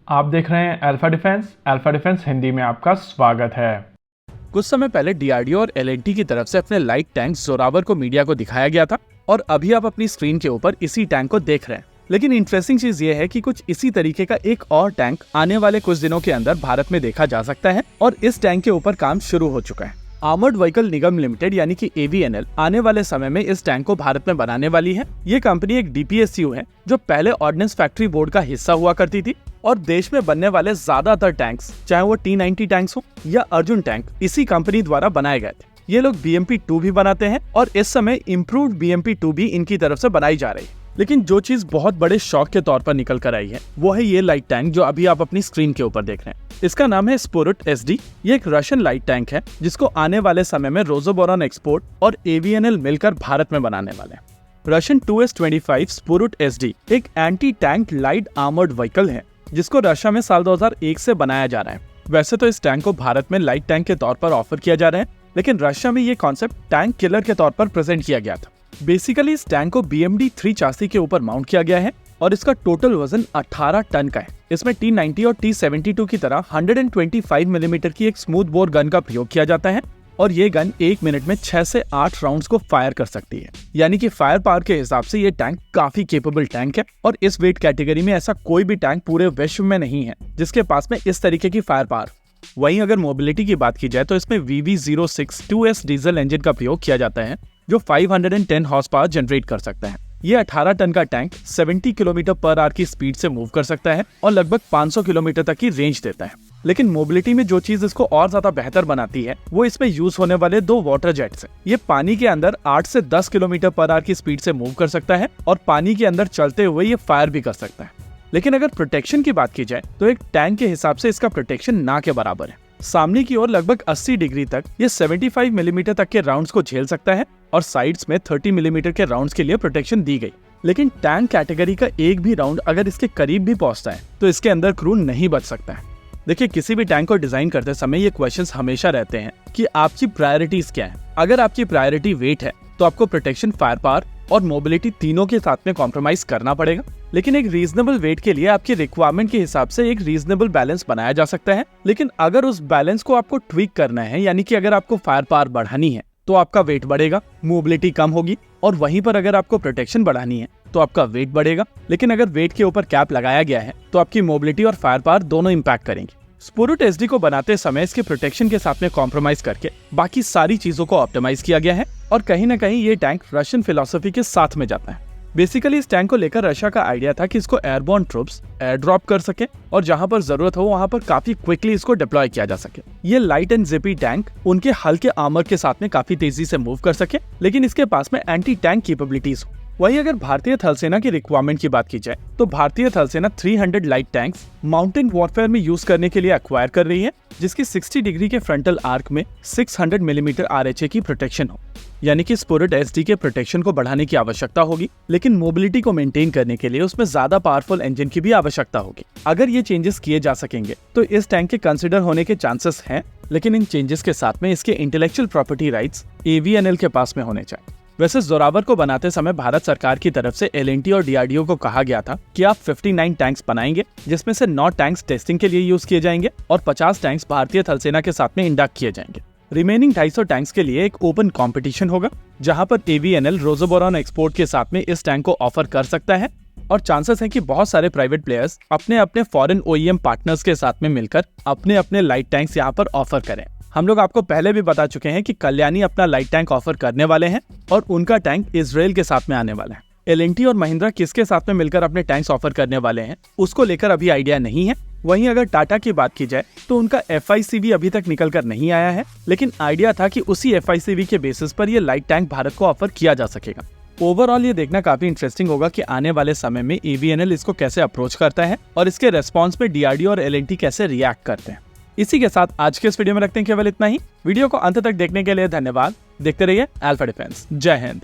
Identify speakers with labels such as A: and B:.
A: आप देख रहे हैं अल्फा डिफेंस हिंदी में आपका स्वागत है।
B: कुछ समय पहले डीआरडीओ और एलएनटी की तरफ से अपने लाइट टैंक जोरावर को मीडिया को दिखाया गया था और अभी आप अपनी स्क्रीन के ऊपर इसी टैंक को देख रहे हैं। लेकिन इंटरेस्टिंग चीज ये है कि कुछ इसी तरीके का एक और टैंक आने वाले कुछ दिनों के अंदर भारत में देखा जा सकता है और इस टैंक के ऊपर काम शुरू हो चुका है। आर्मर्ड व्हीकल निगम लिमिटेड यानी कि AVNL आने वाले समय में इस टैंक को भारत में बनाने वाली है। ये कंपनी एक DPSU है जो पहले ऑर्डिनेंस फैक्ट्री बोर्ड का हिस्सा हुआ करती थी और देश में बनने वाले ज्यादातर टैंक्स, चाहे वो T90 टैंक्स हो या अर्जुन टैंक, इसी कंपनी द्वारा बनाए गए थे। ये लोग BMP-2 भी बनाते हैं और इस समय इम्प्रूव्ड BMP-2 भी इनकी तरफ से बनाई जा रही है। लेकिन जो चीज बहुत बड़े शौक के तौर पर निकल कर आई है वो है ये लाइट टैंक जो अभी आप अपनी स्क्रीन के ऊपर देख रहे हैं। इसका नाम है स्पुरुट SD। ये एक रशियन लाइट टैंक है जिसको आने वाले समय में रोसोबोरॉन एक्सपोर्ट और AVNL मिलकर भारत में बनाने वाले हैं। रशियन 2S25 स्पुरुट SD एक anti tank light armoured vehicle है जिसको रशिया में साल 2001 से बनाया जा रहा है। वैसे तो इस टैंक को भारत में लाइट टैंक के तौर पर ऑफर किया जा रहा है, लेकिन रशिया में ये कॉन्सेप्ट टैंक किलर के तौर पर प्रेजेंट किया गया था। बेसिकली इस टैंक को BMD-3 चासी के ऊपर माउंट किया गया है और इसका टोटल वजन 18 टन का है। इसमें T90 और T72 की तरह 125 मिलीमीटर की एक स्मूथ बोर गन का प्रयोग किया जाता है और ये गन 1 मिनट में 6 से 8 राउंड्स को फायर कर सकती है। यानी कि फायर पावर के हिसाब से ये टैंक काफी केपेबल टैंक है और इस वेट कैटेगरी में ऐसा कोई भी टैंक पूरे विश्व में नहीं है जिसके पास में इस तरीके की फायर पावर। वहीं अगर मोबिलिटी की बात की जाए तो इसमें VV06 2S डीजल इंजन का प्रयोग किया जाता है जो 510 हॉर्स पावर जनरेट कर सकता है। ये 18 टन का टैंक 70 किलोमीटर पर आवर की स्पीड से मूव कर सकता है और लगभग 500 किलोमीटर तक की रेंज देता है। लेकिन मोबिलिटी में जो चीज इसको और ज्यादा बेहतर बनाती है वो इसमें यूज होने वाले 2 वाटर जेट्स हैं। ये पानी के अंदर 8 से 10 किलोमीटर पर आवर की स्पीड से मूव कर सकता है और पानी के अंदर चलते हुए ये फायर भी कर सकता है। लेकिन अगर प्रोटेक्शन की बात की जाए तो एक टैंक के हिसाब से इसका प्रोटेक्शन ना के बराबर है। सामने की ओर लगभग 80 डिग्री तक ये 75 मिलीमीटर तक के राउंड्स को झेल सकता है और साइड्स में 30 मिलीमीटर के राउंड्स के लिए प्रोटेक्शन दी गई। लेकिन टैंक कैटेगरी का एक भी राउंड अगर इसके करीब भी पहुंचता है तो इसके अंदर क्रू नहीं बच सकता है। देखिए, किसी भी टैंक को डिजाइन करते समय ये क्वेश्चंस हमेशा रहते हैं कि आपकी प्रायोरिटीज क्या है। अगर आपकी प्रायोरिटी वेट है तो आपको प्रोटेक्शन, फायर पावर और मोबिलिटी तीनों के साथ में कॉम्प्रोमाइज करना पड़ेगा। लेकिन एक रीजनेबल वेट के लिए आपकी रिक्वायरमेंट के हिसाब से एक रीजनेबल बैलेंस बनाया जा सकता है। लेकिन अगर उस बैलेंस को आपको ट्विक करना है, यानी कि अगर आपको फायर पावर बढ़ानी है तो आपका वेट बढ़ेगा, मोबिलिटी कम होगी, और वहीं पर अगर आपको प्रोटेक्शन बढ़ानी है तो आपका वेट बढ़ेगा। लेकिन अगर वेट के ऊपर कैप लगाया गया है तो आपकी मोबिलिटी और फायर पावर दोनों इम्पैक्ट करेंगे। स्पुरुट SD को बनाते समय इसके प्रोटेक्शन के साथ में कॉम्प्रोमाइज करके बाकी सारी चीजों को ऑप्टिमाइज किया गया है और कहीं ना कहीं ये टैंक रशियन फिलॉसफी के साथ में जाता है। बेसिकली इस टैंक को लेकर रशिया का आइडिया था कि इसको एयरबोर्न ट्रूप्स एयर ड्रॉप कर सके और जहां पर जरूरत हो वहां पर काफी क्विकली इसको डिप्लॉय किया जा सके। ये लाइट एंड जिपी टैंक उनके हल्के आर्मर के साथ में काफी तेजी से मूव कर सके, लेकिन इसके पास में एंटी टैंक कैपेबिलिटीज हो। वहीं अगर भारतीय थल सेना की रिक्वायरमेंट की बात की जाए तो भारतीय थल सेना 300 लाइट टैंक्स माउंटेन वॉरफेयर में यूज करने के लिए एक्वायर कर रही है, जिसकी 60 डिग्री के फ्रंटल आर्क में 600 मिलीमीटर RHA की प्रोटेक्शन हो। यानी कि स्पुरुट SD के प्रोटेक्शन को बढ़ाने की आवश्यकता होगी, लेकिन मोबिलिटी को मेंटेन करने के लिए उसमें ज्यादा पावरफुल इंजन की भी आवश्यकता होगी। अगर ये चेंजेस किए जा सकेंगे तो इस टैंक के कंसिडर होने के चांसेस हैं, लेकिन इन चेंजेस के साथ में इसके इंटेलेक्चुअल प्रॉपर्टी राइट्स AVNL के पास में होने चाहिए। वैसे जोरावर को बनाते समय भारत सरकार की तरफ से LNT और DRDO को कहा गया था कि आप 59 टैंक्स बनाएंगे, जिसमें से 9 टैंक्स टेस्टिंग के लिए यूज किए जाएंगे और 50 टैंक्स भारतीय थल सेना के साथ में इंडक्ट किए जाएंगे। रिमेनिंग 250 टैंक्स के लिए एक ओपन कंपटीशन होगा जहां पर AVNL रोसोबोरॉन एक्सपोर्ट के साथ में इस टैंक को ऑफर कर सकता है और चांसेस हैं कि बहुत सारे प्राइवेट प्लेयर्स अपने अपने फॉरेन OEM पार्टनर्स के साथ में मिलकर अपने अपने लाइट टैंक्स यहाँ पर ऑफर करें। हम लोग आपको पहले भी बता चुके हैं कि कल्याणी अपना लाइट टैंक ऑफर करने वाले हैं और उनका टैंक इजराइल के साथ में आने वाला है। LNT और महिंद्रा किसके साथ में मिलकर अपने टैंक्स ऑफर करने वाले हैं उसको लेकर अभी आइडिया नहीं है। वहीं अगर टाटा की बात की जाए तो उनका FICV अभी तक निकल कर नहीं आया है, लेकिन आइडिया था कि उसी FICV के बेसिस पर ये लाइट टैंक भारत को ऑफर किया जा सकेगा। ओवरऑल ये देखना काफी इंटरेस्टिंग होगा कि आने वाले समय में AVNL इसको कैसे अप्रोच करता है और इसके रेस्पॉन्स में DRDO और LNT कैसे रिएक्ट करते हैं। इसी के साथ आज के इस वीडियो में रखते हैं केवल इतना ही। वीडियो को अंत तक देखने के लिए धन्यवाद। देखते रहिए अल्फा डिफेंस। जय हिंद।